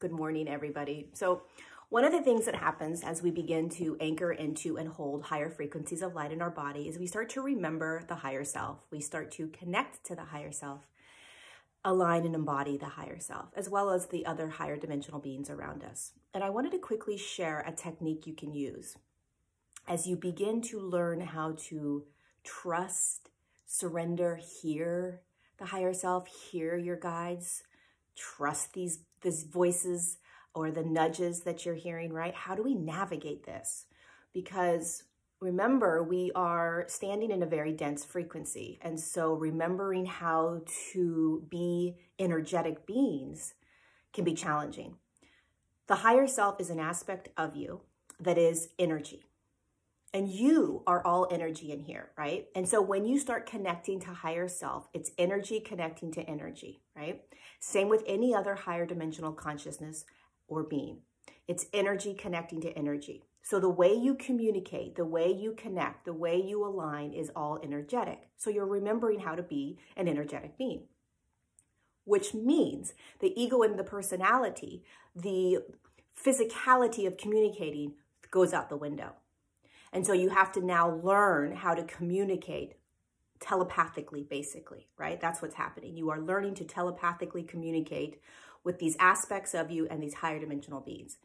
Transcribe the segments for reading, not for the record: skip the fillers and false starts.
Good morning, everybody. So one of the things that happens as we begin to anchor into and hold higher frequencies of light in our body is we start to remember the higher self. We start to connect to the higher self, align and embody the higher self, as well as the other higher dimensional beings around us. And I wanted to quickly share a technique you can use as you begin to learn how to trust, surrender, hear the higher self, hear your guides, trust these voices or the nudges that you're hearing, right? How do we navigate this? Because remember, we are standing in a very dense frequency. And so remembering how to be energetic beings can be challenging. The higher self is an aspect of you that is energy. And you are all energy in here, right? And so when you start connecting to higher self, it's energy connecting to energy, right? Same with any other higher dimensional consciousness or being. It's energy connecting to energy. So the way you communicate, the way you connect, the way you align is all energetic. So you're remembering how to be an energetic being, which means the ego and the personality, the physicality of communicating goes out the window. And so you have to now learn how to communicate telepathically, basically, right? That's what's happening. You are learning to telepathically communicate with these aspects of you and these higher dimensional beings.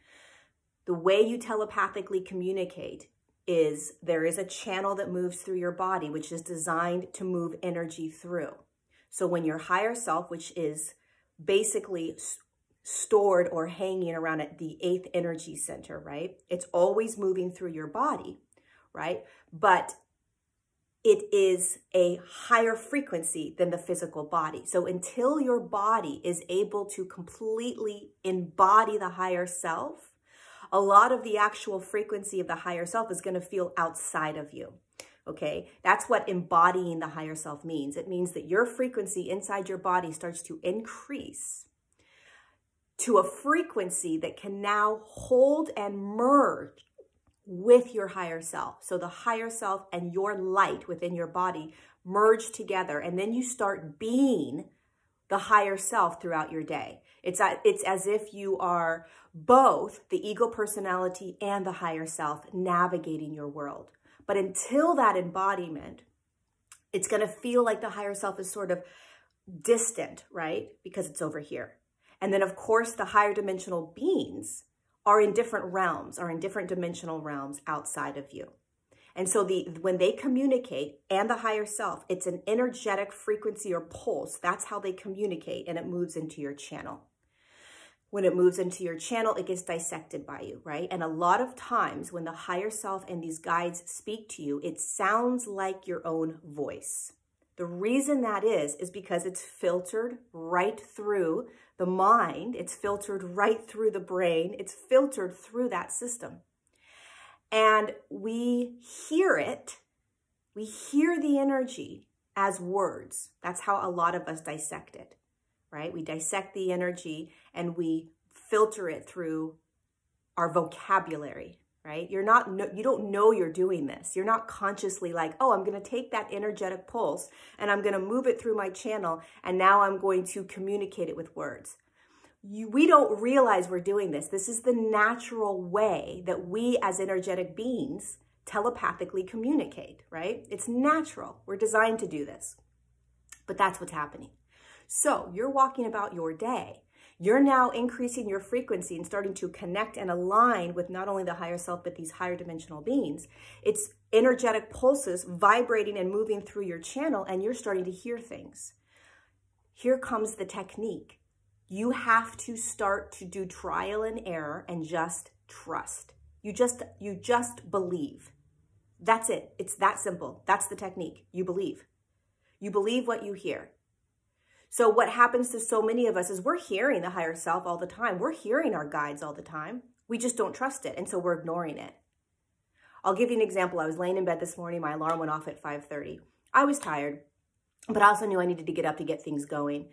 The way you telepathically communicate is there is a channel that moves through your body, which is designed to move energy through. So when your higher self, which is basically stored or hanging around at the 8th energy center, right? It's always moving through your body, right? But it is a higher frequency than the physical body. So until your body is able to completely embody the higher self, a lot of the actual frequency of the higher self is going to feel outside of you. Okay, that's what embodying the higher self means. It means that your frequency inside your body starts to increase to a frequency that can now hold and merge with your higher self. So the higher self and your light within your body merge together, and then you start being the higher self throughout your day. It's as if you are both the ego personality and the higher self navigating your world. But until that embodiment, it's going to feel like the higher self is sort of distant, right? Because it's over here. And then, of course, the higher dimensional beings are in different realms, are in different dimensional realms outside of you. And so when they communicate and the higher self, it's an energetic frequency or pulse. That's how they communicate, and it moves into your channel. When it moves into your channel, it gets dissected by you, right? And a lot of times when the higher self and these guides speak to you, it sounds like your own voice. The reason that is because it's filtered right through the mind. It's filtered right through the brain. It's filtered through that system. And we hear it. We hear the energy as words. That's how a lot of us dissect it, right? We dissect the energy and we filter it through our vocabulary, right? You don't know you're doing this. You're not consciously like, oh, I'm going to take that energetic pulse and I'm going to move it through my channel, and now I'm going to communicate it with words. We don't realize we're doing this. This is the natural way that we as energetic beings telepathically communicate, right? It's natural. We're designed to do this. But that's what's happening. So you're walking about your day. You're now increasing your frequency and starting to connect and align with not only the higher self, but these higher dimensional beings. It's energetic pulses vibrating and moving through your channel, and you're starting to hear things. Here comes the technique. You have to start to do trial and error and just trust. You just believe. That's it. It's that simple. That's the technique. You believe. You believe what you hear. So what happens to so many of us is we're hearing the higher self all the time. We're hearing our guides all the time. We just don't trust it, and so we're ignoring it. I'll give you an example. I was laying in bed this morning. My alarm went off at 5:30. I was tired, but I also knew I needed to get up to get things going.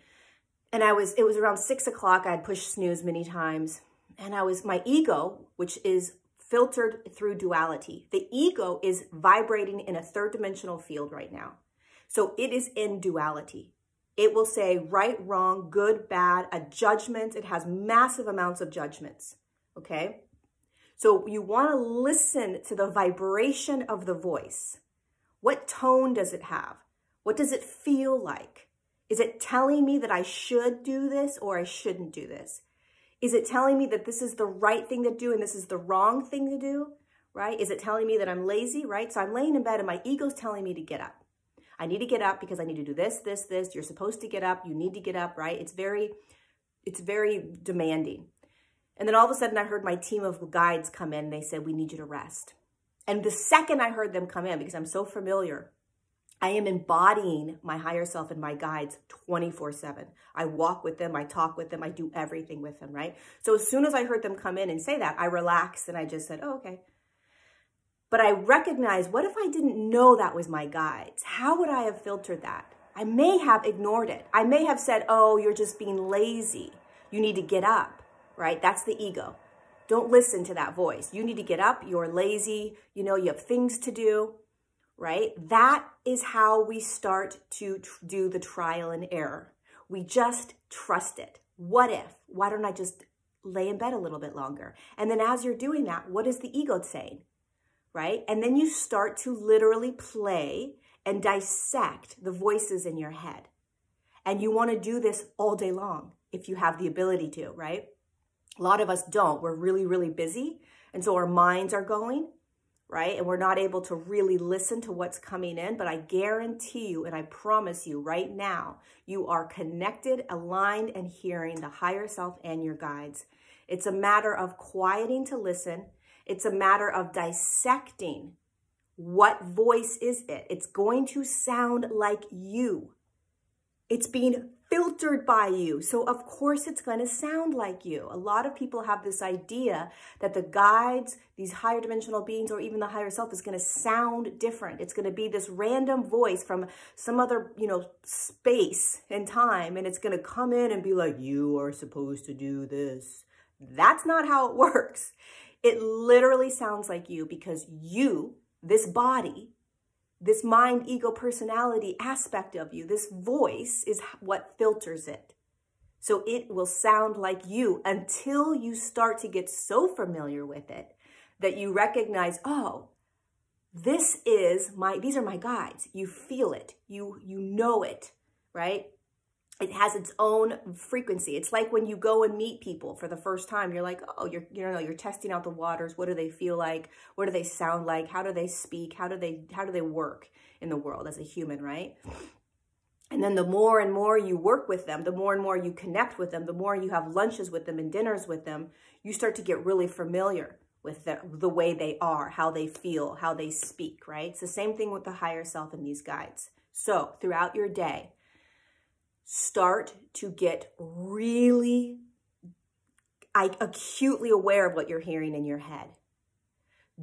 And it was around 6 o'clock. I had pushed snooze many times, and my ego, which is filtered through duality. The ego is vibrating in a third dimensional field right now. So it is in duality. It will say right, wrong, good, bad, a judgment. It has massive amounts of judgments, okay? So you want to listen to the vibration of the voice. What tone does it have? What does it feel like? Is it telling me that I should do this or I shouldn't do this? Is it telling me that this is the right thing to do and this is the wrong thing to do, right? Is it telling me that I'm lazy, right? So I'm laying in bed and my ego's telling me to get up. I need to get up because I need to do this, this, this. You're supposed to get up. You need to get up, right? It's very demanding. And then all of a sudden I heard my team of guides come in. They said, we need you to rest. And the second I heard them come in, because I'm so familiar, I am embodying my higher self and my guides 24/7. I walk with them. I talk with them. I do everything with them, right? So as soon as I heard them come in and say that, I relaxed and I just said, oh, okay. But I recognized, what if I didn't know that was my guides? How would I have filtered that? I may have ignored it. I may have said, oh, you're just being lazy. You need to get up, right? That's the ego. Don't listen to that voice. You need to get up. You're lazy. You know, you have things to do, right? That is how we start to do the trial and error. We just trust it. What if? Why don't I just lay in bed a little bit longer? And then as you're doing that, what is the ego saying? Right? And then you start to literally play and dissect the voices in your head. And you want to do this all day long if you have the ability to, right? A lot of us don't. We're really, really busy. And so our minds are going, right? And we're not able to really listen to what's coming in. But I guarantee you, and I promise you right now, you are connected, aligned, and hearing the higher self and your guides. It's a matter of quieting to listen. It's a matter of dissecting what voice is it. It's going to sound like you. It's being filtered by you. So of course it's going to sound like you. A lot of people have this idea that the guides, these higher dimensional beings, or even the higher self is going to sound different. It's going to be this random voice from some other, space and time. And it's going to come in and be like, you are supposed to do this. That's not how it works. It literally sounds like you because you, this body, this mind, ego, personality aspect of you, this voice is what filters it. So it will sound like you until you start to get so familiar with it that you recognize, oh, these are my guides. You feel it. You know it, right? It has its own frequency. It's like when you go and meet people for the first time, you're like, oh, you're testing out the waters. What do they feel like? What do they sound like? How do they speak? How do they work in the world as a human, right? And then the more and more you work with them, the more and more you connect with them, the more you have lunches with them and dinners with them, you start to get really familiar with the way they are, how they feel, how they speak, right? It's the same thing with the higher self and these guides. So throughout your day, start to get really acutely aware of what you're hearing in your head.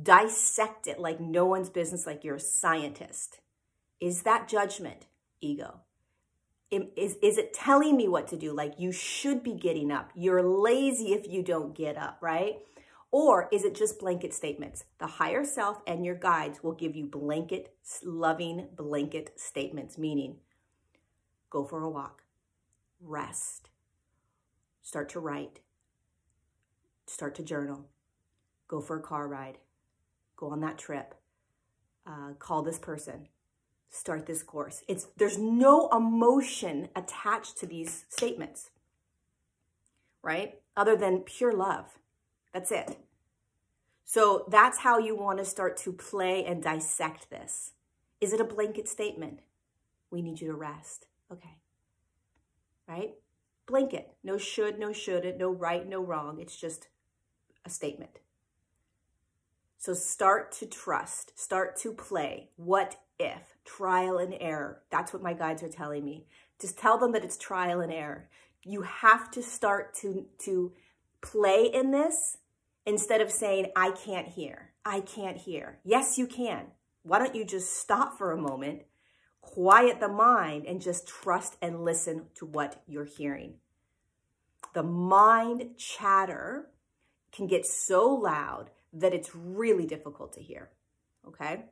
Dissect it like no one's business, like you're a scientist. Is that judgment, ego? Is it telling me what to do? Like you should be getting up. You're lazy if you don't get up, right? Or is it just blanket statements? The higher self and your guides will give you loving blanket statements, meaning go for a walk, rest, start to write, start to journal, go for a car ride, go on that trip, call this person, start this course. There's no emotion attached to these statements, right? Other than pure love. That's it. So that's how you want to start to play and dissect this. Is it a blanket statement? We need you to rest. Okay. Right? Blanket. No should, no shouldn't, no right, no wrong. It's just a statement. So start to trust. Start to play. What if? Trial and error. That's what my guides are telling me. Just tell them that it's trial and error. You have to start to play in this instead of saying, I can't hear. I can't hear. Yes, you can. Why don't you just stop for a moment, quiet the mind, and just trust and listen to what you're hearing. The mind chatter can get so loud that it's really difficult to hear, okay?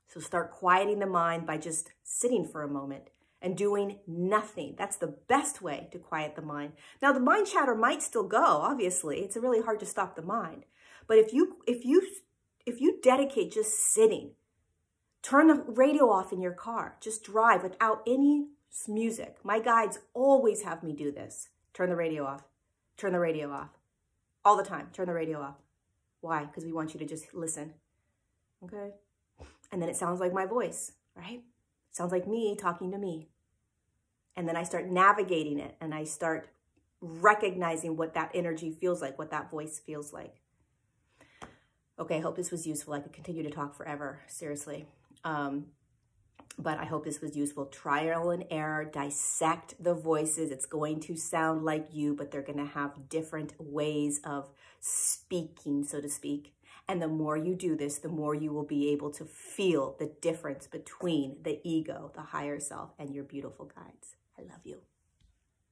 So start quieting the mind by just sitting for a moment and doing nothing. That's the best way to quiet the mind. Now, the mind chatter might still go, obviously. It's really hard to stop the mind. But if you dedicate just sitting, turn the radio off in your car, just drive without any music. My guides always have me do this. Turn the radio off. Turn the radio off. All the time, turn the radio off. Why? Because we want you to just listen. Okay? And then it sounds like my voice, right? It sounds like me talking to me. And then I start navigating it and I start recognizing what that energy feels like, what that voice feels like. Okay, I hope this was useful. I could continue to talk forever, seriously. But I hope this was useful. Trial and error, dissect the voices. It's going to sound like you, but they're going to have different ways of speaking, so to speak. And the more you do this, the more you will be able to feel the difference between the ego, the higher self, and your beautiful guides. I love you.